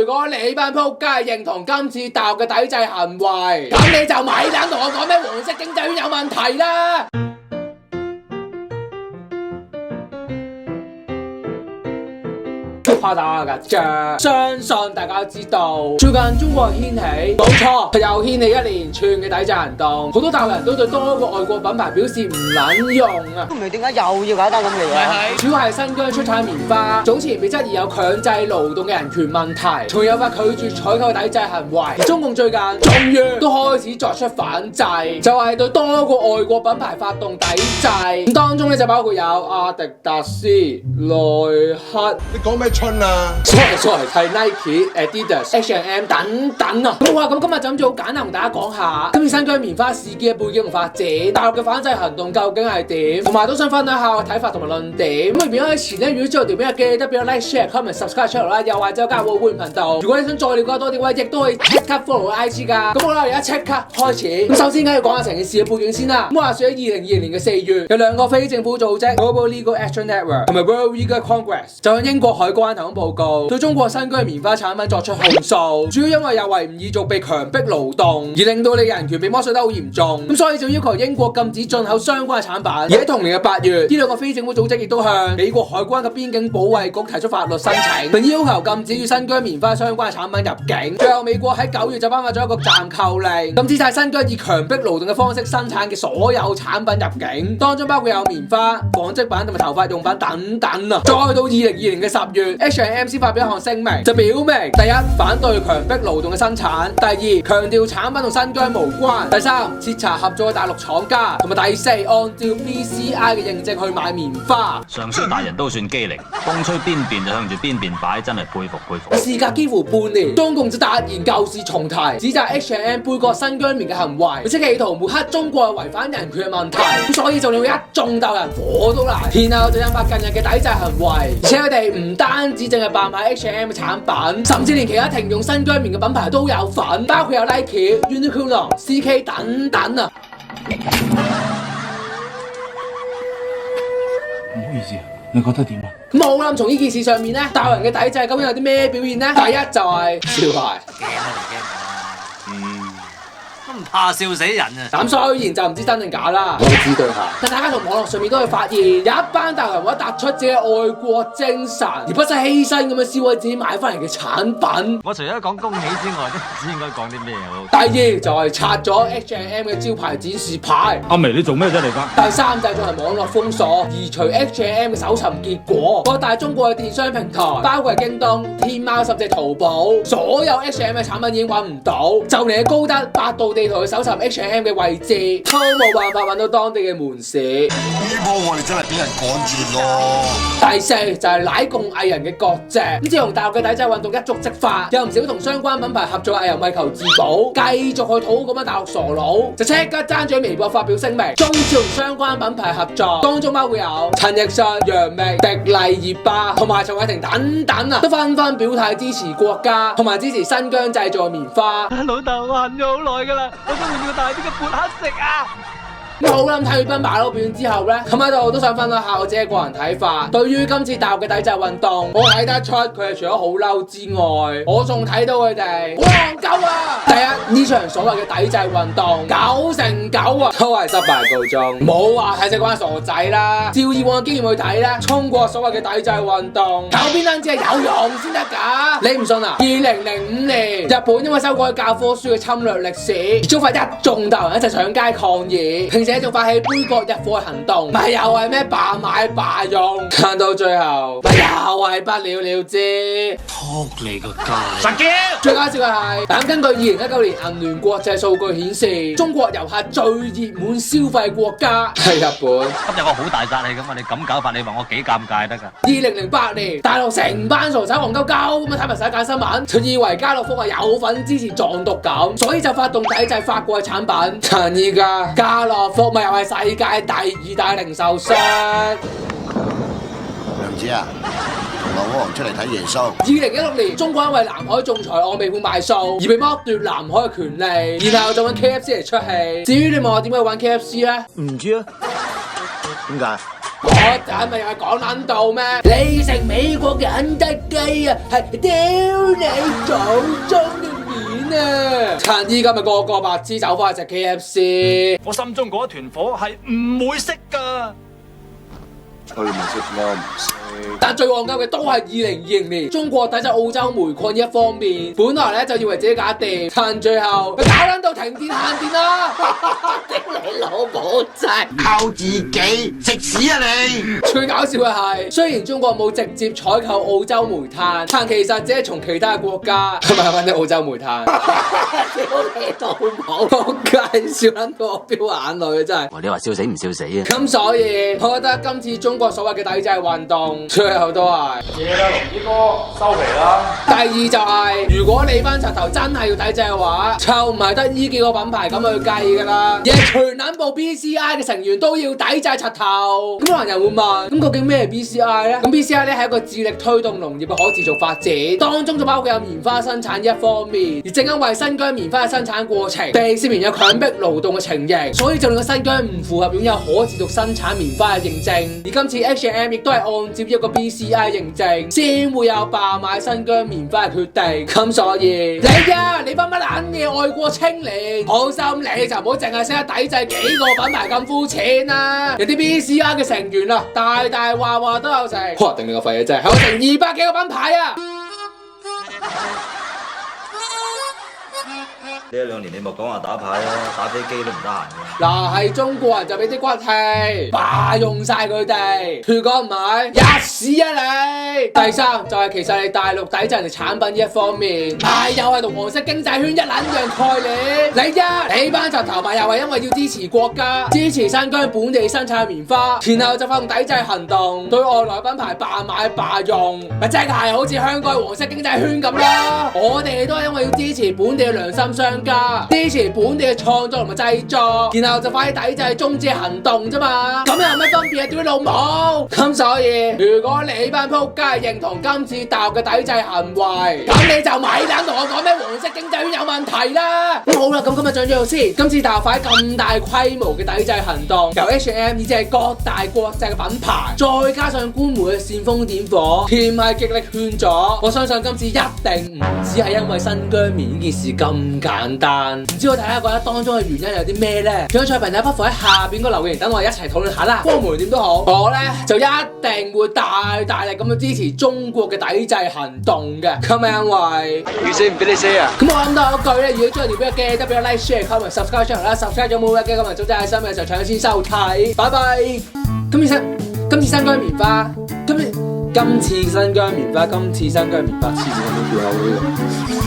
如果你班仆街認同今次大陸嘅抵制行為，咁你就咪等同我講咩黃色經濟圈有問題啦！誇大㗎啫，相信大家都知道，最近中國掀起，冇錯，佢又掀起一連串嘅抵制行動，好多大陸人都對多個外國品牌表示唔撚用啊！都唔明點解又要搞單咁嘅嘢，主要係新疆出產棉花，早前被質疑有強制勞動嘅人權問題，仲有發拒絕採購嘅抵制行為。中共最近終於都開始作出反制，就係對多個外國品牌發動抵制，咁當中咧就包括有阿迪達斯、耐克。你講咩春啊？sorry，係 Nike、Adidas、H&M 等等啊！咁今日就諗住好簡單同大家講下今次新疆棉花事件嘅背景同發展，大陸嘅反制行動究竟係點，同埋都想分享下我睇法同埋論點。咁片開始前咧，如果知道條片記得俾個 like、share、comment、subscribe channel 啦，又或者加我會員頻道。如果你想再了解多啲嘅話，亦都可以即刻 follow 我 IG 㗎。咁好啦，而家即刻開始。咁首先梗係要講下成件事嘅背景先啦。咁話說喺2020年嘅4月，有兩個非政府組織 Global Legal Action Network 同埋 World Legal Congress 就向英國海關提供報告，對中國新疆棉花產品作出控訴，主要因為有維吾爾族被強迫勞動，而令到你人權被剝削得好嚴重，咁所以就要求英國禁止進口相關嘅產品。而喺同年嘅8月，呢兩個非政府組織亦都向美國海關嘅邊境保衛局提出法律申請，並要求禁止與新疆棉花相關嘅產品入境。最後美國喺9月就頒發咗一個暫扣令，禁止晒新疆以強迫勞動嘅方式生產嘅所有產品入境，當中包括有棉花、紡織品同埋頭髮用品等等啊。再到2020年嘅10月，H&M 先發表一項聲明，就表明第一，反對強迫勞動嘅生產；第二，強調產品同新疆無關；第三，徹查合作嘅大陸廠家；同埋第四，按照 BCI 嘅認證去買棉花。上書大人都算機靈，風吹邊邊就向住邊邊擺，真係佩服佩服。事隔幾乎半年，中共就突然舊事重提，指責 H&M 背割新疆棉嘅行為，即係企圖抹黑中國係違反人權嘅問題，咁所以就令到一眾鬥人火都嚟，然後就引發近日嘅抵制行為，而且佢哋唔單止淨係扮賣 H&M 嘅產品，甚至連其他停用新疆棉嘅品牌都有份，包括有 Nike、Uniqlo、CK 等等啊！唔好意思，你覺得點啊？冇啦，從呢件事上面咧，大陸人嘅抵制究竟有啲咩表現呢？第一就係笑牌。唔怕笑死人啊！咁雖然就唔知真定假啦，我知對下。但大家從網絡上面都可以發現，有一班大陸人為咗突出自己嘅愛國精神，而不惜犧牲咁樣銷毀自己買翻嚟嘅產品。我除咗講恭喜之外，都唔知應該講啲咩好。第二就係拆咗 H&M 嘅招牌展示牌。阿眉，你做咩啫嚟㗎？第三就係進行網絡封鎖，移除 H&M 嘅搜尋結果。各大中國嘅電商平台，包括係京東、天貓甚至淘寶，所有 H&M 嘅產品已經揾唔到，就連高德、百度地圖去搜尋 H&M 嘅位置，都冇辦法揾到當地嘅門市。呢波我哋真係俾人趕住咯。第四就係乃共藝人嘅割席。咁自從大陸嘅抵制運動一觸即發，有唔少同相關品牌合作嘅藝人為求自保，繼續去討好咁樣大陸傻佬，就即刻爭住喺微博發表聲明，終止同相關品牌合作，當中包括有陳奕迅、楊冪、迪麗熱巴同埋陳偉霆等等啊，都紛紛表態支持國家同埋支持新疆製造嘅棉花。老豆，我恨咗好耐㗎啦，我想換個大啲嘅潑黑色啊！好啦，睇完班馬騮表演之後咧，咁喺度都想分享下我自己個人睇法。對於今次大陸嘅抵制運動，我睇得出佢哋除咗好嬲之外，我仲睇到佢哋好戇鳩啊！第一，呢場所謂嘅抵制運動9成9啊都係失敗告終，冇話睇死關傻仔啦。照以往嘅經驗去睇咧，中國所謂嘅抵制運動搞邊單只係有用先得㗎？你唔信啊？2005年日本因為修改教科書嘅侵略歷史，而觸發一眾大陸人一齊上街抗議，並且仲發起杯葛日貨嘅行動，咪又係咩罷買罷用，撐到最後咪又係不了了之。撲你個街！實叫！最搞笑嘅係，咁根據2019年銀聯國際數據顯示，中國遊客最熱門消費國家係日本。今日我好大殺氣咁啊！你咁搞法，你話我幾尷尬得㗎？2008年，大陸成班傻仔戇鳩鳩咁樣睇埋世界新聞，就以為家樂福係有份支持藏獨咁，所以就發動抵制法國嘅產品。但依家家樂福咪又係世界第2大零售商。梁子啊，同老王出嚟睇耶穌。2016年，中國因為南海仲裁案被判敗訴，而被剝奪南海嘅權利，然後就揾 KFC 嚟出氣。至於你問我點解揾 KFC 咧？唔知啊，點解？我係咪又係講撚到咩？你食美國嘅肯德基啊，係屌你祖宗嘅面啊！趁依家咪個個白痴走翻去食 KFC。我心中嗰一團火係唔會熄㗎。吹唔識我唔識。但最戇鳩嘅都係2020年，中國抵制澳洲煤礦呢一方面，本來咧就以為自己搞掂，趁最後佢搞撚到停電限電啦！頂你老母真係靠自己食屎啊你！最搞笑嘅係，雖然中國冇直接採購澳洲煤炭，但其實只係從其他國家買翻啲澳洲煤炭。屌你老母！仆街笑撚到我飆眼淚啊！真係。你話笑死唔笑死啊？咁所以，我覺得今次中國所謂嘅抵制運動，最後都係謝啦，龍之哥收皮啦。第二就係、如果你班柒頭真係要抵制嘅話，就唔係得呢幾個品牌咁去計㗎啦，而係全撚部 BCI 嘅成員都要抵制柒頭。咁可能人會問，咁究竟咩係 BCI 咧？咁 BCI 咧係一個致力推動農業嘅可持續發展，當中就包括有棉花生產一方面，而正因為新疆棉花嘅生產過程被涉嫌有強迫勞動嘅情形，所以就令到新疆唔符合擁有可持續生產棉花嘅認證。而今次 H&M 亦都係按照一個 BCI 認證，先會有罷買新疆棉花嘅決定。咁所以你班乜撚嘢愛國青年，好心你就唔好淨係識得抵制幾個品牌咁膚淺啦。有啲 BCI 嘅成員啊，大話都有成，哇！頂你個肺啊真係，有成200幾個品牌啊！呢一兩年你莫講話打牌啦，打飛機都唔得閒嘅。嗱，係中國人就俾啲骨氣，霸用晒佢哋。如果唔係，吔屎啊你！第三就係、其實你大陸抵制人哋產品呢一方面，又係同黃色經濟圈一撚樣概念。你班柒頭咪又係因為要支持國家，支持新疆本地生產嘅棉花，然後就發動抵制行動，對外來品牌罷買罷用，咪即係好似香港黃色經濟圈咁啦。我哋都係因為要支持本地嘅良心商家，支持本地嘅創作同埋製作，然後就快啲抵制中止行動啫嘛。咁有乜分別啊？屌你老母！咁所以，如果你班仆街認同今次大陸嘅抵制行為，咁你就咪等同我講咩黃色經濟圈有問題啦。咁好啦，咁今日講咗度先。今次大陸快咁大規模嘅抵制行動，由 H&M 以至係各大國際嘅品牌，再加上官媒嘅煽風點火，添係極力勸阻。我相信今次一定唔只係因為新疆棉呢件事咁簡單。唔知道大家覺得當中嘅原因有啲咩咧？想菜朋友不妨喺下邊個留言，等我一齊討論下啦。無論點都好，我咧就一定會大力咁樣支持中國嘅抵制行動嘅。咁因為預死唔俾你死啊！咁我諗到一句咧，如果中意條片嘅記得俾個 like、share、comment、subscribe channel 啦。subscribe 咗冇嘅，今日早真係新嘅時候搶先收睇。拜拜。今次新疆棉花，今次新疆棉花，黐線咁樣跳口呢個。